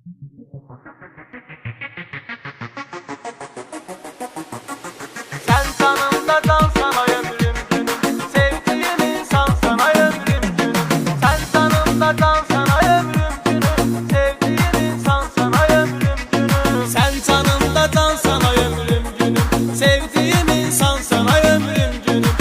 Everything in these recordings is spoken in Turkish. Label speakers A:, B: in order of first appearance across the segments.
A: Sen tanımda can sana ömrüm günüm, sevdiğim insan sana ömrüm günüm. Sen tanımda can sana ömrüm günüm, sevdiğim insan sana ömrüm günüm. Sen tanımda can sana ömrüm günüm, sevdiğim insan sana ömrüm günüm.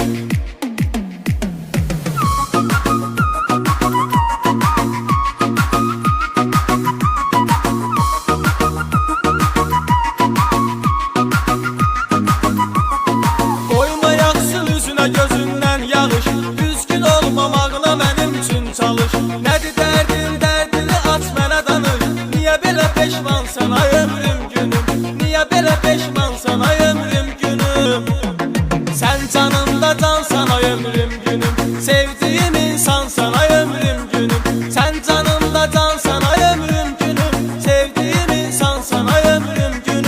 A: Gözündən yağış, üzgün olmamağına mənim üçün çalış. Nədir dərdin, dərdini aç mənə danış. Niyə belə peşmansan ay ömrüm günüm, niyə belə peşmansan ay ömrüm günüm. Sən canımda cansan ay ömrüm günüm, sevdiğim insansan ay ömrüm günüm. Sən canımda cansan ay ömrüm günüm, sevdiğim insansan ay ömrüm günüm.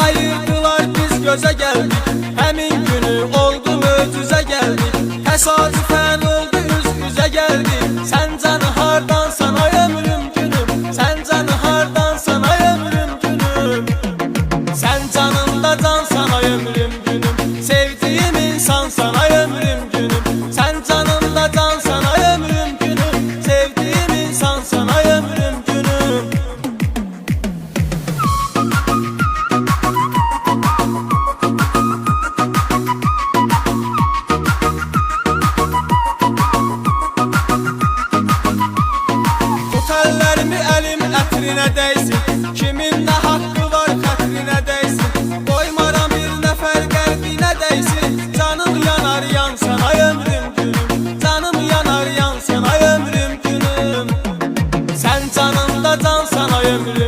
A: Ayırdılar biz göze geldik, həmin günü oldu möcüzə geldik. Təsadüfən oldu üz üzə geldik. Sən canı hardansan ay ömrüm günüm, sən canı hardansan ay ömrüm günüm. Sən canımda cansan ay ömrüm günüm, sevdiğim insansan ay ömrüm günüm. Sən canımda cansan ay ömrüm günüm, sevdiğim insansan ay ömrüm günüm. Əllərimi əlim ətrinə dəysin, kimin nə haqqı var xətrinə dəysin. Qoymaram bir nəfər qəlbinə dəysin. Canım yanar yansan ay ömrüm günüm, canım yanar yansan ay ömrüm günüm. Sən canımda cansan ay ömrüm